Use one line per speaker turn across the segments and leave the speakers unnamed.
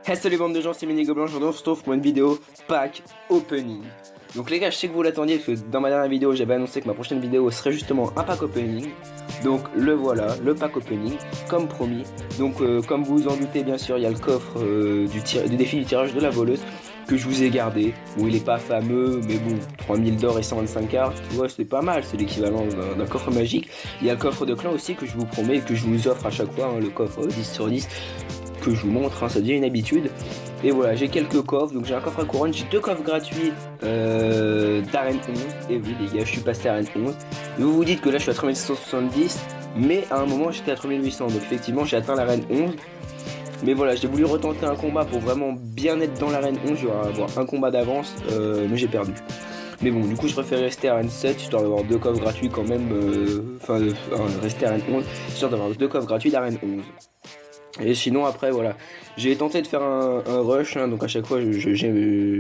Hey salut bande de gens, c'est Mini Gobelin, aujourd'hui on se retrouve pour une vidéo pack opening. Donc les gars, je sais que vous l'attendiez parce que dans ma dernière vidéo j'avais annoncé que ma prochaine vidéo serait justement un pack opening. Donc le voilà, le pack opening, comme promis. Donc comme vous vous en doutez bien sûr, il y a le coffre du défi du tirage de la voleuse que je vous ai gardé. Bon, il est pas fameux, mais bon, 3000 d'or et 125 cartes, tu vois, c'est pas mal, c'est l'équivalent d'un coffre magique. Il y a le coffre de clan aussi que je vous promets et que je vous offre à chaque fois, hein, le coffre 10 sur 10 que je vous montre, hein, ça devient une habitude. Et voilà, j'ai quelques coffres, donc j'ai un coffre à couronne, j'ai deux coffres gratuits d'arène 11. Et oui les gars, je suis passé à arène 11. Et vous vous dites que là je suis à 3670, mais à un moment j'étais à 3800, donc effectivement j'ai atteint l'arène 11. Mais voilà, j'ai voulu retenter un combat pour vraiment bien être dans l'arène 11, je vais avoir un combat d'avance, mais j'ai perdu. Mais bon, du coup je préfère rester à arène 7, histoire d'avoir deux coffres gratuits quand même, rester à arène 11, histoire d'avoir deux coffres gratuits d'arène 11. Et sinon après voilà, j'ai tenté de faire un rush, hein, donc à chaque fois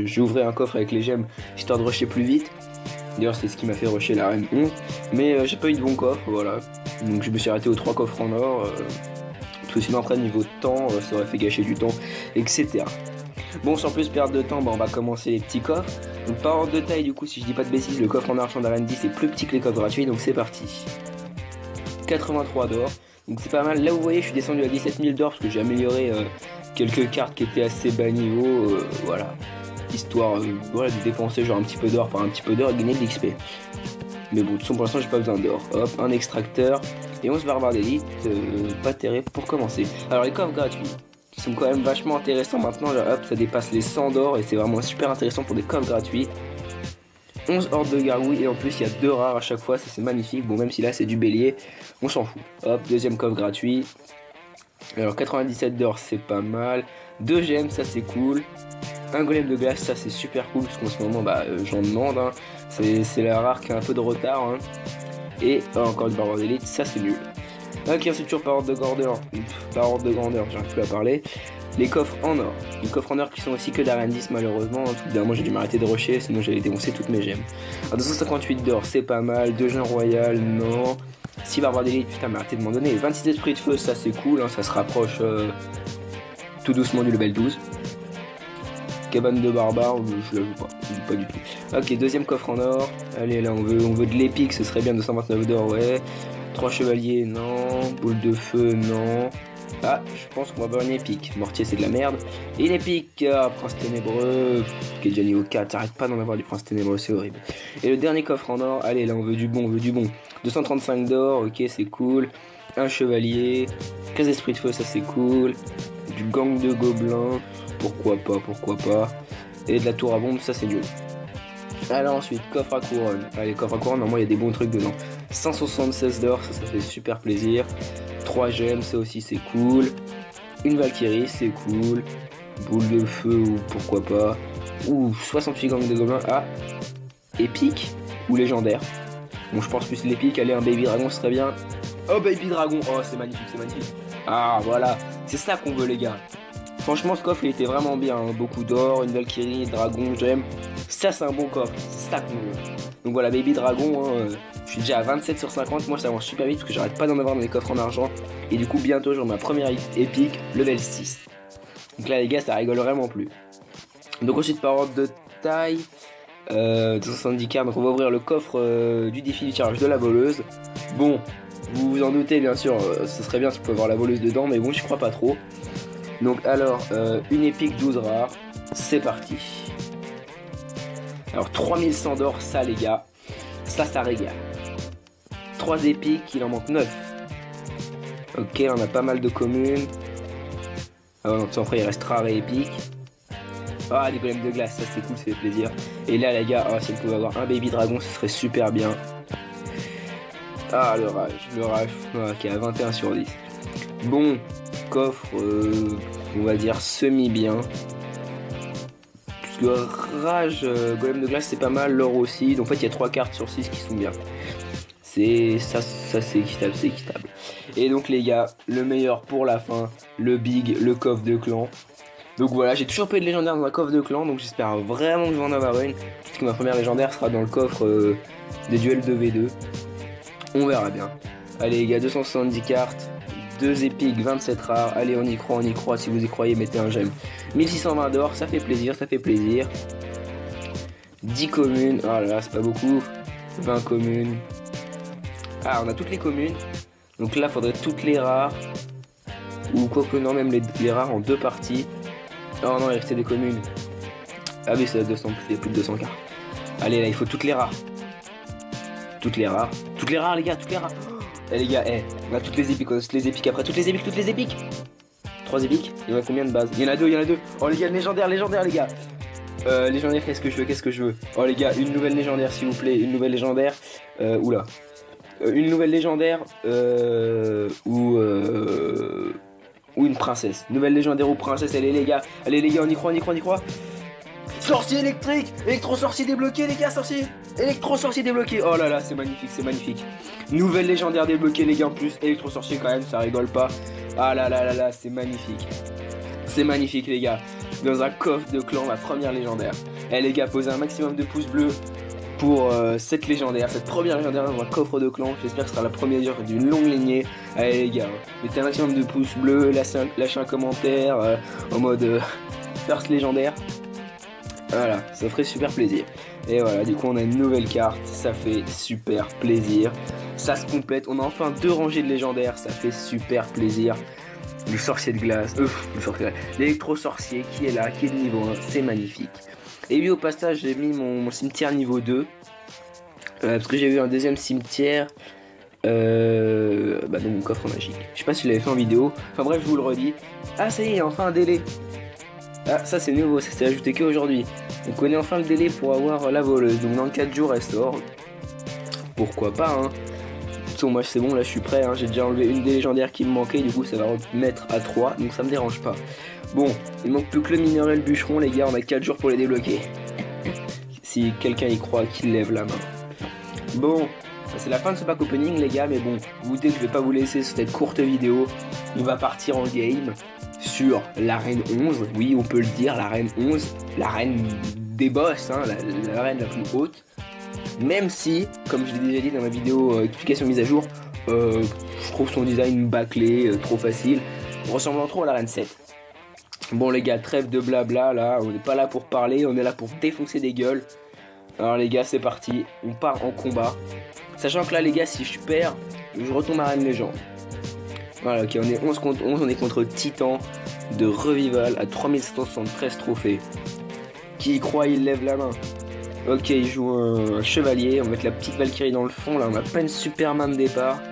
j'ouvrais un coffre avec les gemmes, histoire de rusher plus vite. D'ailleurs c'est ce qui m'a fait rusher l'arène 11, mais j'ai pas eu de bon coffre, voilà. Donc je me suis arrêté aux 3 coffres en or, parce que sinon après niveau temps, ça aurait fait gâcher du temps, etc. Bon, sans plus perdre de temps, on va commencer les petits coffres. Donc par ordre de taille du coup, si je dis pas de bêtises, le coffre en argent d'arène 10 est plus petit que les coffres gratuits, donc c'est parti. 83 d'or. Donc c'est pas mal. Là vous voyez je suis descendu à 17 000 d'or parce que j'ai amélioré quelques cartes qui étaient assez bas niveau. Voilà. Histoire voilà, de dépenser genre un petit peu d'or par un petit peu d'or et gagner de l'XP. Mais bon de toute façon pour l'instant j'ai pas besoin d'or. Hop, un extracteur et 11 barbares d'élite. Pas terrible pour commencer. Alors les coffres gratuits qui sont quand même vachement intéressants maintenant. Genre, hop, ça dépasse les 100 d'or et c'est vraiment super intéressant pour des coffres gratuits. 11 hordes de gargouilles et en plus il y a 2 rares à chaque fois, ça c'est magnifique. Bon, même si là c'est du bélier, on s'en fout. Hop, deuxième coffre gratuit. Alors 97 d'or c'est pas mal. 2 gemmes, ça c'est cool. Un golem de glace, ça c'est super cool parce qu'en ce moment j'en demande, hein. C'est la rare qui a un peu de retard, hein. Et encore du barbare d'élite, ça c'est nul. Ok, c'est toujours par ordre de grandeur. Par ordre de grandeur, j'arrive plus à parler. Les coffres en or. Les coffres en or qui sont aussi que d'arène 10 malheureusement. Tout dernièrement j'ai dû m'arrêter de rusher, sinon j'allais défoncer toutes mes gemmes. Alors 258 d'or, c'est pas mal. 2 gens royal, non. 6 barbares d'élite, putain mais arrêtez de m'en donner. 26 esprits de feu, ça c'est cool, hein, ça se rapproche tout doucement du level 12. Cabane de barbare, je la joue pas du tout. Ok, deuxième coffre en or. Allez là on veut de l'épique, ce serait bien. 229 d'or, ouais. 3 chevaliers, non. Boule de feu, non. Ah, je pense qu'on va avoir une épique. Mortier, c'est de la merde. Et une épique, Prince Ténébreux, qui est déjà niveau 4. T'arrêtes pas d'en avoir du Prince Ténébreux, c'est horrible. Et le dernier coffre en or, allez, là, on veut du bon, 235 d'or, ok, c'est cool. Un chevalier, 15 esprits de feu, ça c'est cool. Du gang de gobelins, pourquoi pas. Et de la tour à bombe, ça c'est nul. Alors ensuite, coffre à couronne. Allez, coffre à couronne, normalement il y a des bons trucs dedans. 176 d'or, ça fait super plaisir. 3 gemmes, ça aussi c'est cool. Une Valkyrie, c'est cool. Boule de feu, ou pourquoi pas. Ouh, 68 gangs de gobelins. Ah, épique ou légendaire. Bon, je pense plus l'épique. Allez, un baby dragon serait bien. Oh, baby dragon, oh, c'est magnifique. Ah, voilà, c'est ça qu'on veut, les gars. Franchement, ce coffre il était vraiment bien. Hein. Beaucoup d'or, une Valkyrie, dragon, gemme. Ça, c'est un bon coffre. C'est ça qu'on veut. Donc voilà, baby dragon, hein, je suis déjà à 27 sur 50. Moi, ça avance super vite parce que j'arrête pas d'en avoir dans les coffres en argent. Et du coup, bientôt, j'aurai ma première épique, level 6. Donc là, les gars, ça rigole vraiment plus. Donc ensuite, par ordre de taille, 270 cartes. Donc on va ouvrir le coffre du défi du tirage de la voleuse. Bon, vous vous en doutez, bien sûr, ce serait bien si on pouvait avoir la voleuse dedans, mais bon, j'y crois pas trop. Donc alors, une épique 12 rares, c'est parti. Alors 3100 d'or, ça les gars, ça régale. 3 épiques, il en manque 9. Ok, on a pas mal de communes. Ah non, après il reste rare et épique. Ah, des golems de glace, ça c'est cool, ça fait plaisir. Et là les gars, si on pouvait avoir un baby dragon, ce serait super bien. Ah, le rage, qui est à 21 sur 10. Bon, coffre, on va dire semi-bien. Parce que rage, golem de glace c'est pas mal, l'or aussi. Donc en fait il y a 3 cartes sur 6 qui sont bien. C'est ça c'est équitable. Et donc les gars, le meilleur pour la fin, le big, le coffre de clan. Donc voilà, j'ai toujours pas eu de légendaire dans ma coffre de clan, donc j'espère vraiment que je vais en avoir une. Peut-être que ma première légendaire sera dans le coffre des duels 2v2. On verra bien. Allez les gars, 270 cartes, 2 épiques, 27 rares. Allez, on y croit. Si vous y croyez, mettez un j'aime. 1620 d'or, ça fait plaisir. 10 communes. Oh là là, c'est pas beaucoup. 20 communes. Ah, on a toutes les communes. Donc là, faudrait toutes les rares. Ou quoi que non, même les rares en 2 parties. Oh non, il restait des communes. Ah oui, c'est 200, il y a plus de 200 cartes. Allez, là, il faut toutes les rares. Toutes les rares, les gars, toutes les rares. Eh les gars, on a toutes les épiques, après, toutes les épiques. 3 épiques, il y en a combien de base? Il y en a 2. Oh les gars, légendaire les gars. Légendaire, qu'est-ce que je veux? Oh les gars, une nouvelle légendaire s'il vous plaît, une nouvelle légendaire. Oula. Une nouvelle légendaire ou une princesse. Nouvelle légendaire ou princesse, allez les gars, on y croit. Sorcier électrique, électro-sorcier débloqué les gars, électro-sorcier débloqué. Oh là là, c'est magnifique. Nouvelle légendaire débloquée les gars en plus, électro-sorcier quand même, ça rigole pas. Ah là, c'est magnifique. C'est magnifique les gars. Dans un coffre de clan, la première légendaire. Les gars, posez un maximum de pouces bleus pour cette première légendaire dans un coffre de clan. J'espère que ce sera la première d'une longue lignée. Allez les gars, mettez un maximum de pouces bleus, lâchez un commentaire en mode first légendaire. Voilà, ça ferait super plaisir. Et voilà, du coup on a une nouvelle carte, ça fait super plaisir. Ça se complète, on a enfin 2 rangées de légendaires, ça fait super plaisir. Le sorcier de glace, l'électro-sorcier qui est là, qui est de niveau 1, c'est magnifique. Et oui, au passage, j'ai mis mon cimetière niveau 2. Parce que j'ai eu un deuxième cimetière dans mon coffre magique. Je sais pas si je l'avais fait en vidéo. Enfin bref, je vous le redis. Ah ça y est, il y a enfin un délai. Ah ça c'est nouveau, ça s'est ajouté qu'aujourd'hui. On connaît enfin le délai pour avoir la voleuse. Donc dans 4 jours elle sort. Pourquoi pas hein. Moi c'est bon, là je suis prêt hein. J'ai déjà enlevé une des légendaires qui me manquait. Du coup ça va remettre à 3. Donc ça me dérange pas. Bon, il manque plus que le mineur et le bûcheron les gars. On a 4 jours pour les débloquer. Si quelqu'un y croit, qu'il lève la main. Bon, c'est la fin de ce pack opening les gars. Mais bon, vous doutez que je vais pas vous laisser sur cette courte vidéo. On va partir en game sur l'arène 11, oui on peut le dire, l'arène 11, l'arène des boss, hein, l'arène la plus haute, même si, comme je l'ai déjà dit dans ma vidéo explication mise à jour, je trouve son design bâclé, trop facile, ressemblant trop à l'arène 7. Bon les gars, trêve de blabla là, on n'est pas là pour parler, on est là pour défoncer des gueules. Alors les gars c'est parti, on part en combat, sachant que là les gars si je perds, je retombe à arène légende. Voilà, ok, on est 11 contre 11, on est contre Titan de Revival à 3773 trophées. Qui y croit, il lève la main. Ok, il joue un chevalier, on va mettre la petite Valkyrie dans le fond, là on a pas une Superman de départ.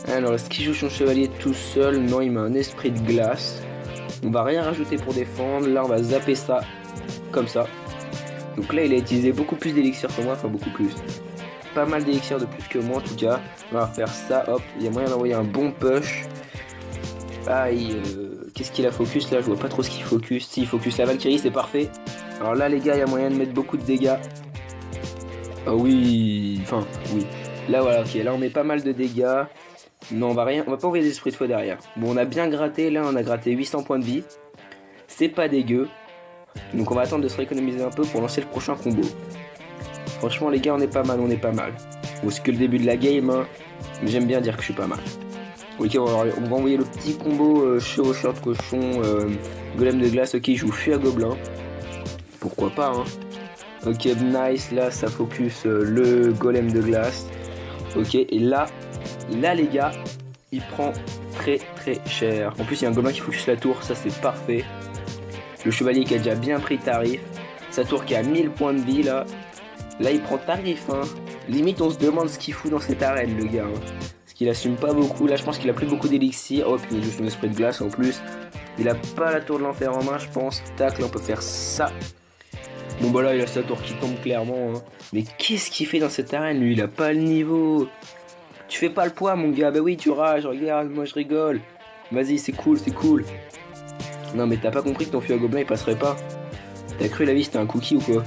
Alors, est-ce qu'il joue son chevalier tout seul? Non, il met un esprit de glace. On va rien rajouter pour défendre, là on va zapper ça, comme ça. Donc là il a utilisé beaucoup plus d'élixir que moi, enfin beaucoup plus. Pas mal d'élixir de plus que moi en tout cas. On va faire ça, hop, il y a moyen d'envoyer un bon push. Aïe, qu'est-ce qu'il a focus là? Je vois pas trop ce qu'il focus. Si, il focus la Valkyrie, c'est parfait. Alors là les gars, il y a moyen de mettre beaucoup de dégâts. Ah oui, enfin oui. Là voilà, ok, là on met pas mal de dégâts. Non, on va pas envoyer des esprits de feu derrière. Bon, on a bien gratté, là on a gratté 800 points de vie. C'est pas dégueu. Donc on va attendre de se rééconomiser un peu pour lancer le prochain combo. Franchement les gars, on est pas mal. Bon, c'est que le début de la game, hein, mais j'aime bien dire que je suis pas mal. Ok, on va envoyer le petit combo chevaucheur de cochon, golem de glace. Ok, il joue fuite à gobelin. Pourquoi pas, hein. Ok, nice, là ça focus le golem de glace. Ok, et là les gars, il prend très cher. En plus il y a un gobelin qui focus la tour, ça c'est parfait. Le chevalier qui a déjà bien pris tarif. Sa tour qui a 1000 points de vie là. Là il prend tarif hein. Limite on se demande ce qu'il fout dans cette arène le gars hein. Parce qu'il assume pas beaucoup. Là je pense qu'il a plus beaucoup d'élixir. Oh puis il a juste un esprit de glace en plus. Il a pas la tour de l'enfer en main je pense. Tac là on peut faire ça. Bon bah là il a sa tour qui tombe clairement hein. Mais qu'est-ce qu'il fait dans cette arène lui? Il a pas le niveau. Tu fais pas le poids mon gars. Bah oui tu rages. Regarde moi je rigole. Vas-y c'est cool. Non mais t'as pas compris que ton feu à gobelin il passerait pas. T'as cru la vie c'était un cookie ou quoi?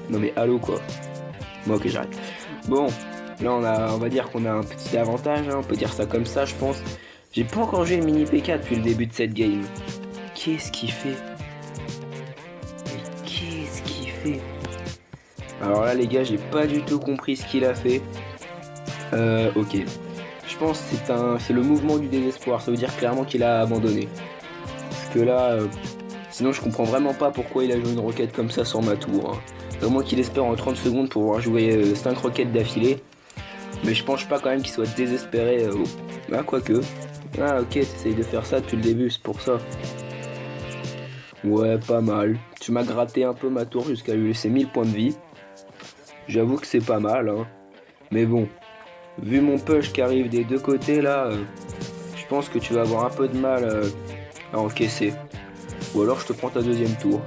Non mais allô quoi. Bon ok j'arrête. Bon là on va dire qu'on a un petit avantage hein. On peut dire ça comme ça je pense. J'ai pas encore joué le mini P4 depuis le début de cette game. Qu'est-ce qu'il fait? Mais qu'est-ce qu'il fait? Alors là les gars j'ai pas du tout compris ce qu'il a fait. Ok. je pense que c'est le mouvement du désespoir. Ça veut dire clairement qu'il a abandonné. Parce que là, sinon je comprends vraiment pas pourquoi il a joué une roquette comme ça sur ma tour. Hein. Au moins qu'il espère en 30 secondes pouvoir jouer 5 roquettes d'affilée. Mais je pense pas quand même qu'il soit désespéré. Ah, quoique. Ah, ok, t'essayes de faire ça depuis le début, c'est pour ça. Ouais, pas mal. Tu m'as gratté un peu ma tour jusqu'à lui laisser 1000 points de vie. J'avoue que c'est pas mal, hein. Mais bon, vu mon push qui arrive des deux côtés là, je pense que tu vas avoir un peu de mal à encaisser. Ou alors je te prends ta deuxième tour.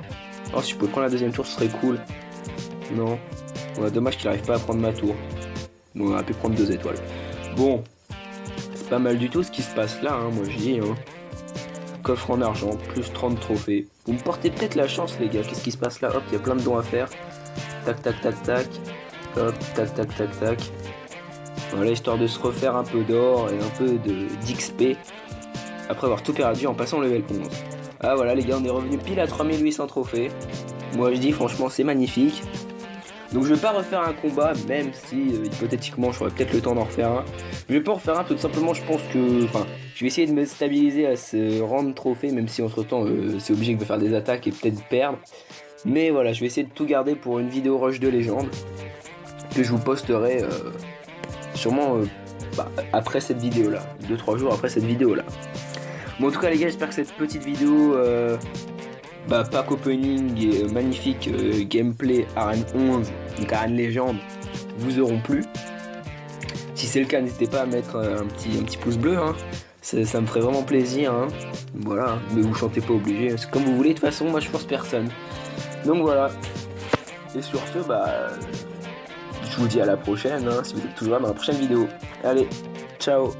Alors si je peux prendre la deuxième tour, ce serait cool. Non. Ouais, dommage qu'il arrive pas à prendre ma tour. Bon, on aurait pu prendre 2 étoiles. Bon, c'est pas mal du tout ce qui se passe là, hein, moi je dis. Hein. Coffre en argent, plus 30 trophées. Vous me portez peut-être la chance les gars, qu'est-ce qui se passe là? Hop, il y a plein de dons à faire. Tac, tac, tac, tac. Hop, tac, tac, tac, tac. Voilà, histoire de se refaire un peu d'or et un peu d'XP. Après avoir tout perdu en passant le level 11. Ah voilà les gars, on est revenu pile à 3800 trophées. Moi je dis franchement c'est magnifique. Donc je vais pas refaire un combat, même si hypothétiquement j'aurais peut-être le temps d'en refaire un. Je vais pas en refaire un tout simplement, je pense que... Enfin, je vais essayer de me stabiliser à ce rang de trophée, même si entre temps c'est obligé que je vais faire des attaques et peut-être perdre. Mais voilà, je vais essayer de tout garder pour une vidéo rush de légende. Que je vous posterai sûrement après cette vidéo là. 2-3 jours après cette vidéo là. Bon en tout cas les gars, j'espère que cette petite vidéo... pack opening et magnifique gameplay Arène 11, donc Arène Légende, vous auront plu. Si c'est le cas, n'hésitez pas à mettre un petit pouce bleu, hein. Ça me ferait vraiment plaisir. Hein. Voilà, mais vous chantez pas obligé, c'est comme vous voulez, de toute façon, moi je force personne. Donc voilà. Et sur ce, je vous dis à la prochaine, hein, si vous êtes toujours là dans la prochaine vidéo. Allez, ciao.